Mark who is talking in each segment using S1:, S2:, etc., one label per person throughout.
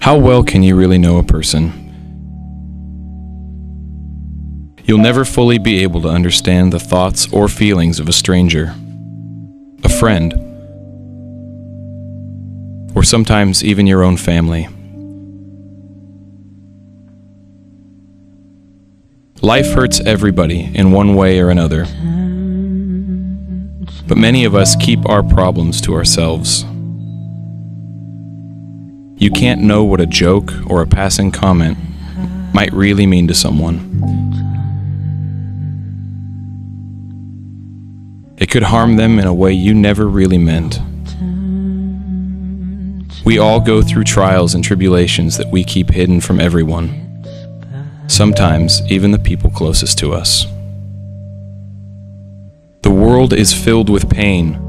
S1: How well can you really know a person? You'll never fully be able to understand the thoughts or feelings of a stranger, a friend, or sometimes even your own family. Life hurts everybody in one way or another, but many of us keep our problems to ourselves. You can't know what a joke or a passing comment might really mean to someone. It could harm them in a way you never really meant. We all go through trials and tribulations that we keep hidden from everyone, sometimes even the people closest to us. The world is filled with pain,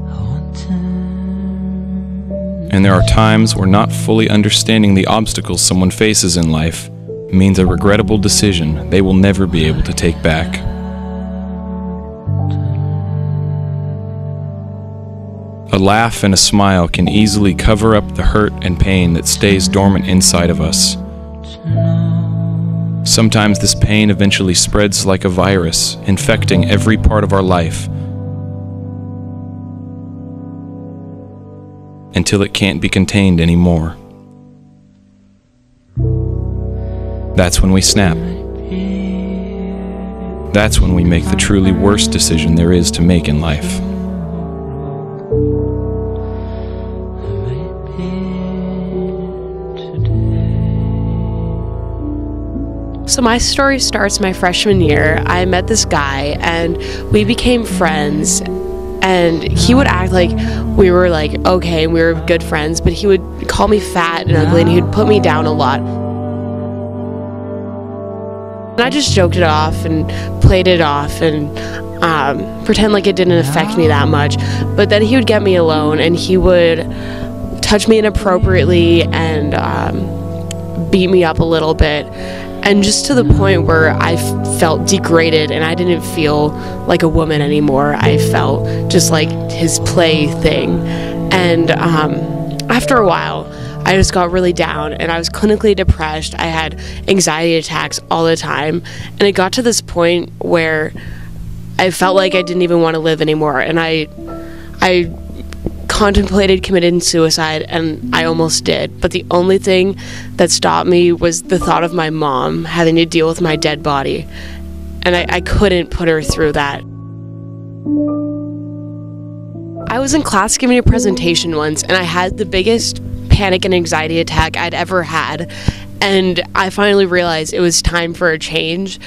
S1: and there are times where not fully understanding the obstacles someone faces in life means a regrettable decision they will never be able to take back. A laugh and a smile can easily cover up the hurt and pain that stays dormant inside of us. Sometimes this pain eventually spreads like a virus, infecting every part of our life, until it can't be contained anymore. That's when we snap. That's when we make the truly worst decision there is to make in life.
S2: So my story starts my freshman year. I met this guy and we became friends, and he would act like we were like okay and we were good friends, but he would call me fat and ugly and he would put me down a lot. And I just joked it off and played it off and pretend like it didn't affect me that much. But then he would get me alone and he would touch me inappropriately and beat me up a little bit. And just to the point where I felt degraded and I didn't feel like a woman anymore. I felt just like his plaything. And after a while, I just got really down and I was clinically depressed. I had anxiety attacks all the time. And it got to this point where I felt like I didn't even want to live anymore. And I contemplated committing suicide, and I almost did, but the only thing that stopped me was the thought of my mom having to deal with my dead body, and I couldn't put her through that. I was in class giving a presentation once, and I had the biggest panic and anxiety attack I'd ever had, and I finally realized it was time for a change.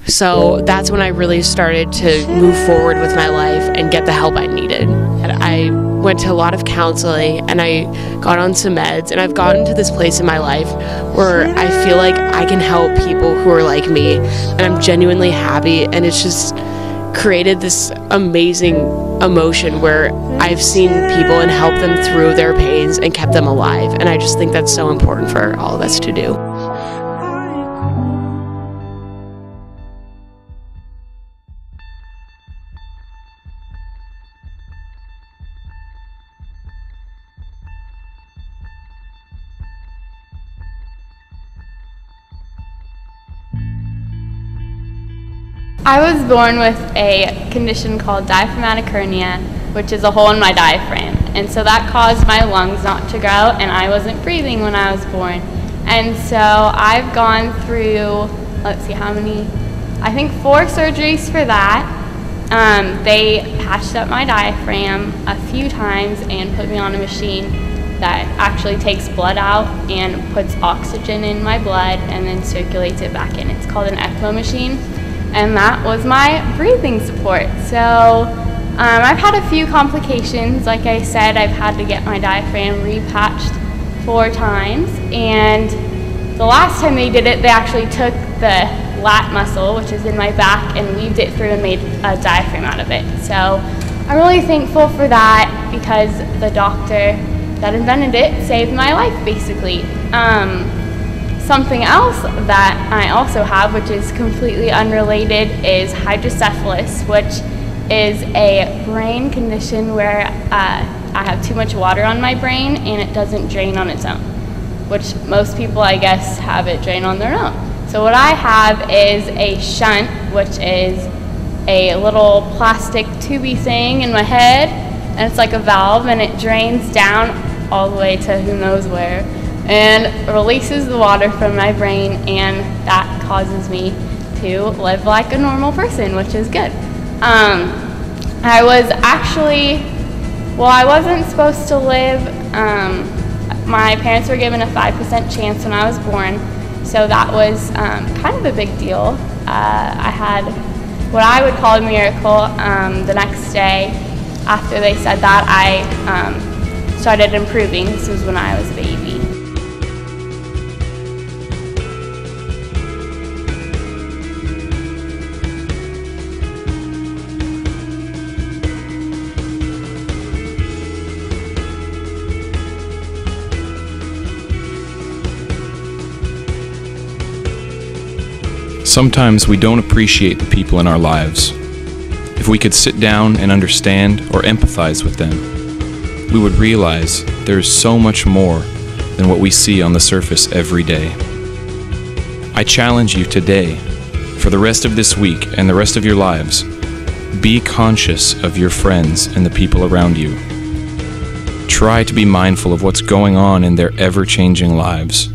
S2: So that's when I really started to move forward with my life and get the help I needed. And I went to a lot of counseling and I got on some meds, and I've gotten to this place in my life where I feel like I can help people who are like me, and I'm genuinely happy, and it's just created this amazing emotion where I've seen people and helped them through their pains and kept them alive, and I just think that's so important for all of us to do.
S3: I was born with a condition called diaphragmatic hernia, which is a hole in my diaphragm. And so that caused my lungs not to grow, and I wasn't breathing when I was born. And so I've gone through, let's see how many, I think 4 surgeries for that. They patched up my diaphragm a few times and put me on a machine that actually takes blood out and puts oxygen in my blood and then circulates it back in. It's called an ECMO machine. And that was my breathing support. So I've had a few complications. Like I said, I've had to get my diaphragm repatched 4 times. And the last time they did it, they actually took the lat muscle, which is in my back, and weaved it through and made a diaphragm out of it. So I'm really thankful for that, because the doctor that invented it saved my life, basically. Something else that I also have, which is completely unrelated, is hydrocephalus, which is a brain condition where I have too much water on my brain and it doesn't drain on its own, which most people, I guess, have it drain on their own. So what I have is a shunt, which is a little plastic tubey thing in my head, and it's like a valve, and it drains down all the way to who knows where, and releases the water from my brain, and that causes me to live like a normal person, which is good. I was actually, well, I wasn't supposed to live. My parents were given a 5% chance when I was born, so that was kind of a big deal. I had what I would call a miracle. The next day after they said that, I started improving. This was when I was a baby.
S1: Sometimes we don't appreciate the people in our lives. If we could sit down and understand or empathize with them, we would realize there is so much more than what we see on the surface every day. I challenge you today, for the rest of this week and the rest of your lives, be conscious of your friends and the people around you. Try to be mindful of what's going on in their ever-changing lives.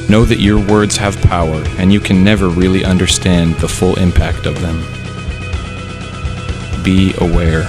S1: Know that your words have power, and you can never really understand the full impact of them. Be aware.